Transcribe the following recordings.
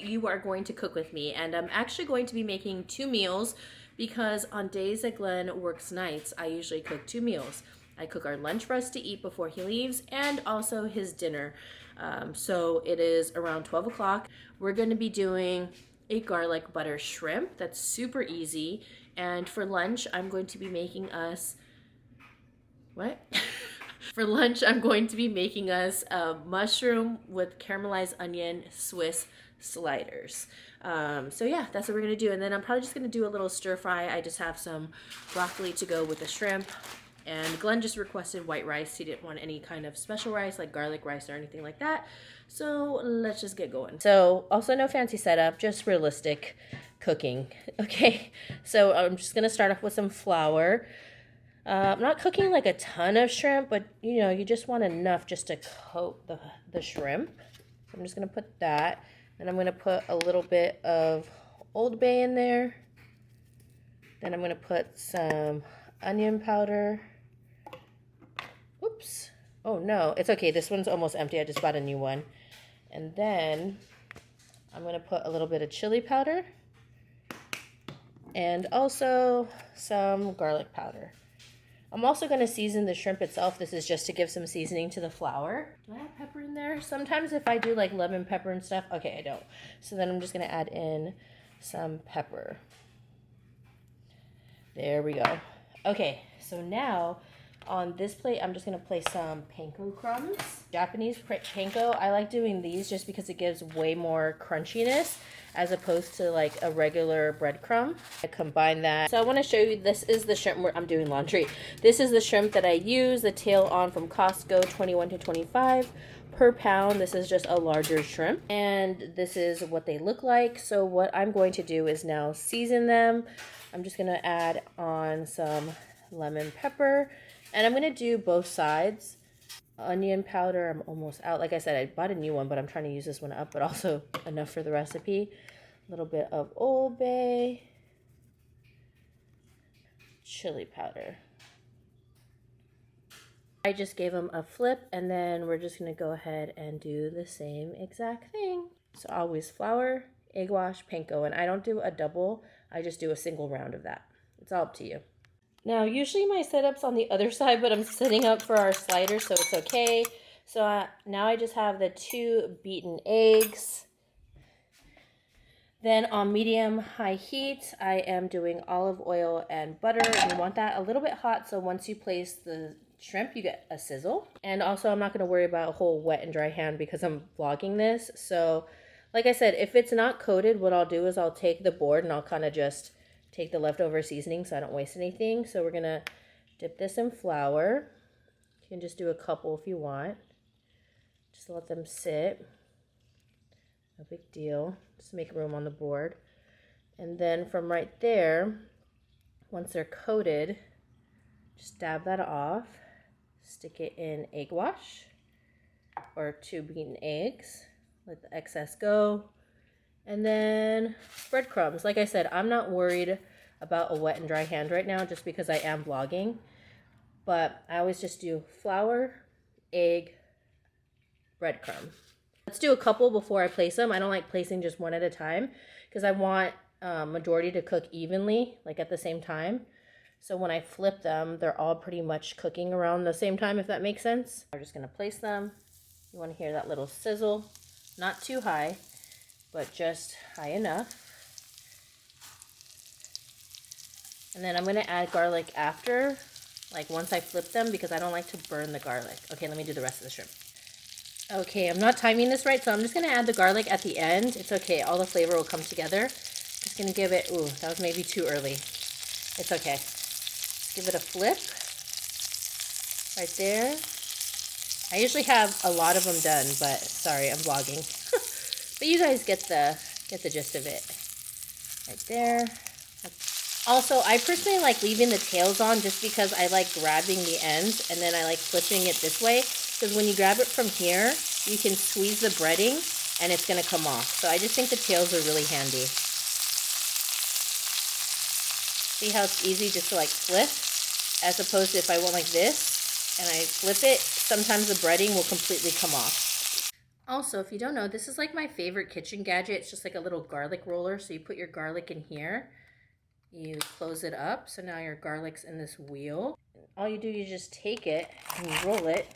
You are going to cook with me, and I'm actually going to be making 2 meals because on days that Glenn works nights, I usually cook 2 meals. I cook our lunch for us to eat before he leaves and also his dinner. So it is around 12 o'clock. We're going to be doing a garlic butter shrimp. That's super easy. And for lunch, I'm going to be making us... What? For lunch, I'm going to be making us a mushroom with caramelized onion Swiss sliders. So yeah, that's what we're gonna do. And then I'm probably just gonna do a little stir fry. I just have some broccoli to go with the shrimp. And Glenn just requested white rice. He didn't want any kind of special rice, like garlic rice or anything like that. So let's just get going. So also no fancy setup, just realistic cooking. Okay, so I'm just gonna start off with some flour. I'm not cooking like a ton of shrimp, but you know, you just want enough just to coat the shrimp. So I'm just gonna put that. And I'm going to put a little bit of Old Bay in there. Then I'm going to put some onion powder. Oops. Oh no, it's okay. This one's almost empty. I just bought a new one. And then I'm going to put a little bit of chili powder. And also some garlic powder. I'm also going to season the shrimp itself. This is just to give some seasoning to the flour. Do I have pepper in there? Sometimes if I do like lemon pepper and stuff. Okay, I don't. So then I'm just going to add in some pepper. There we go. Okay, so now on this plate, I'm just going to place some panko crumbs. Japanese panko, I like doing these just because it gives way more crunchiness as opposed to like a regular breadcrumb. I combine that. So I want to show you, this is the shrimp I'm doing laundry. This is the shrimp that I use, the tail on from Costco, 21 to 25 per pound. This is just a larger shrimp. And this is what they look like. So what I'm going to do is now season them. I'm just going to add on some lemon pepper. And I'm going to do both sides. Onion powder, I'm almost out. Like I said, I bought a new one, but I'm trying to use this one up, but also enough for the recipe. A little bit of Old Bay. Chili powder. I just gave them a flip, and then we're just going to go ahead and do the same exact thing. So always flour, egg wash, panko, and I don't do a double. I just do a single round of that. It's all up to you. Now, usually my setup's on the other side, but I'm setting up for our sliders, so it's okay. So now I just have the 2 beaten eggs. Then on medium-high heat, I am doing olive oil and butter. You want that a little bit hot, so once you place the shrimp, you get a sizzle. And also, I'm not going to worry about a whole wet and dry hand because I'm vlogging this. So, like I said, if it's not coated, what I'll do is I'll take the board and I'll kind of just take the leftover seasoning so I don't waste anything. So we're going to dip this in flour. You can just do a couple if you want. Just let them sit. No big deal. Just make room on the board. And then from right there, once they're coated, just dab that off. Stick it in egg wash or 2 beaten eggs. Let the excess go. And then breadcrumbs. Like I said, I'm not worried about a wet and dry hand right now just because I am vlogging. But I always just do flour, egg, breadcrumb. Let's do a couple before I place them. I don't like placing just one at a time because I want majority to cook evenly, like at the same time. So when I flip them, they're all pretty much cooking around the same time, if that makes sense. We're just going to place them. You want to hear that little sizzle. Not too high, but just high enough. And then I'm going to add garlic after, like once I flip them, because I don't like to burn the garlic. Okay, let me do the rest of the shrimp. Okay, I'm not timing this right, so I'm just going to add the garlic at the end. It's okay, all the flavor will come together. Just going to give it, ooh, that was maybe too early. It's okay. Just give it a flip. Right there. I usually have a lot of them done, but sorry, I'm vlogging. But you guys get the gist of it. Right there. Also, I personally like leaving the tails on just because I like grabbing the ends and then I like flipping it this way. Because when you grab it from here, you can squeeze the breading and it's going to come off. So I just think the tails are really handy. See how it's easy just to like flip? As opposed to if I went like this and I flip it, sometimes the breading will completely come off. Also, if you don't know, this is like my favorite kitchen gadget. It's just like a little garlic roller. So you put your garlic in here, you close it up. So now your garlic's in this wheel. All you do, you just take it and you roll it,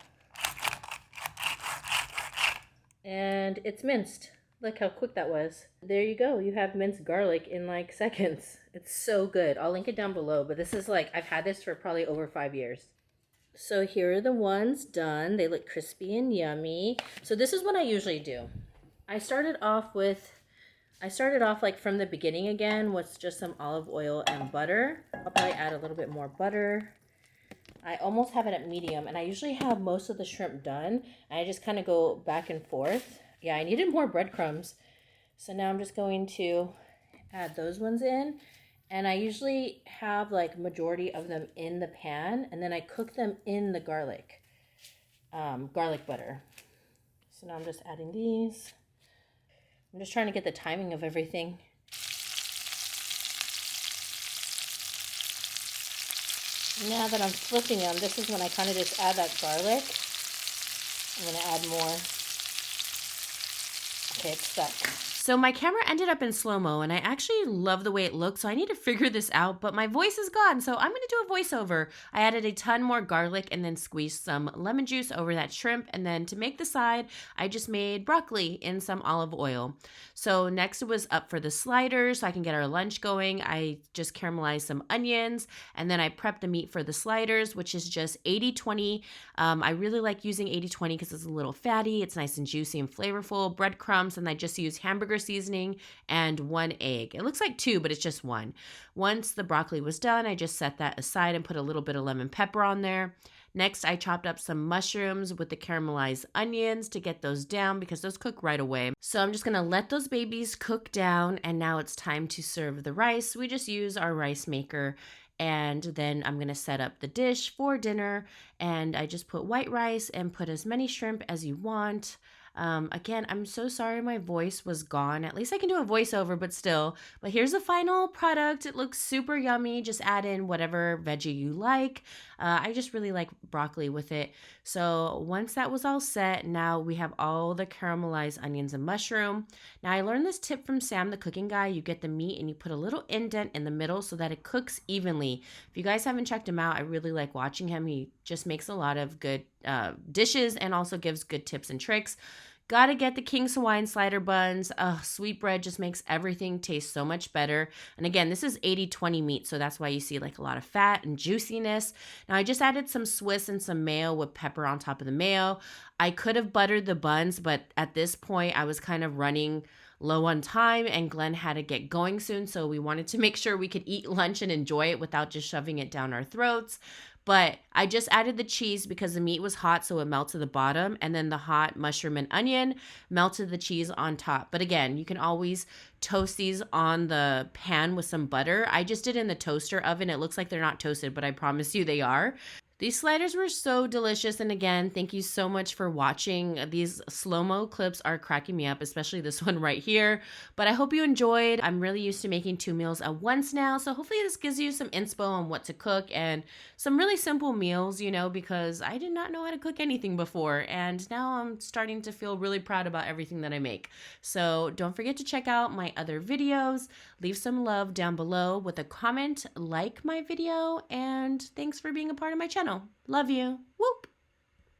and it's minced. Look how quick that was. There you go. You have minced garlic in like seconds. It's so good. I'll link it down below, but this is like, I've had this for probably over 5 years. So here are the ones done. They look crispy and yummy. So this is what I usually do. I started off like from the beginning again with just some olive oil and butter. I'll probably add a little bit more butter. I almost have it at medium, and I usually have most of the shrimp done. I just kind of go back and forth. Yeah, I needed more breadcrumbs. So now I'm just going to add those ones in. And I usually have like majority of them in the pan, and then I cook them in the garlic butter. So now I'm just adding these. I'm just trying to get the timing of everything. Now that I'm flipping them, this is when I kind of just add that garlic. I'm going to add more. Okay, it's stuck. So my camera ended up in slow-mo, and I actually love the way it looks, so I need to figure this out, but my voice is gone, so I'm going to do a voiceover. I added a ton more garlic and then squeezed some lemon juice over that shrimp, and then to make the side, I just made broccoli in some olive oil. So next it was up for the sliders, so I can get our lunch going. I just caramelized some onions, and then I prepped the meat for the sliders, which is just 80-20. I really like using 80-20 because it's a little fatty, it's nice and juicy and flavorful. Breadcrumbs, and I just use hamburger seasoning and 1 egg. It looks like 2, but it's just 1. Once the broccoli was done, I just set that aside and put a little bit of lemon pepper on there. Next, I chopped up some mushrooms with the caramelized onions to get those down because those cook right away. So I'm just gonna let those babies cook down, and now it's time to serve the rice. We just use our rice maker, and then I'm gonna set up the dish for dinner, and I just put white rice and put as many shrimp as you want. Again, I'm so sorry my voice was gone. At least I can do a voiceover, but still. But here's the final product. It looks super yummy. Just add in whatever veggie you like. I just really like broccoli with it. So once that was all set, now we have all the caramelized onions and mushroom. Now I learned this tip from Sam, the cooking guy. You get the meat and you put a little indent in the middle so that it cooks evenly. If you guys haven't checked him out, I really like watching him. He just makes a lot of good dishes and also gives good tips and tricks. Gotta get the King's Hawaiian slider buns. Sweetbread just makes everything taste so much better. And again, this is 80-20 meat, so that's why you see like a lot of fat and juiciness. Now I just added some Swiss and some mayo with pepper on top of the mayo. I could have buttered the buns, but at this point I was kind of running low on time and Glenn had to get going soon, so we wanted to make sure we could eat lunch and enjoy it without just shoving it down our throats. But I just added the cheese because the meat was hot, so it melted to the bottom, and then the hot mushroom and onion melted the cheese on top. But again, you can always toast these on the pan with some butter. I just did in the toaster oven. It looks like they're not toasted, but I promise you they are. These sliders were so delicious, and again, thank you so much for watching. These slow-mo clips are cracking me up, especially this one right here, but I hope you enjoyed. I'm really used to making 2 meals at once now, so hopefully this gives you some inspo on what to cook and some really simple meals, you know, because I did not know how to cook anything before, and now I'm starting to feel really proud about everything that I make. So don't forget to check out my other videos. Leave some love down below with a comment, like my video, and thanks for being a part of my channel. Love you. Whoop!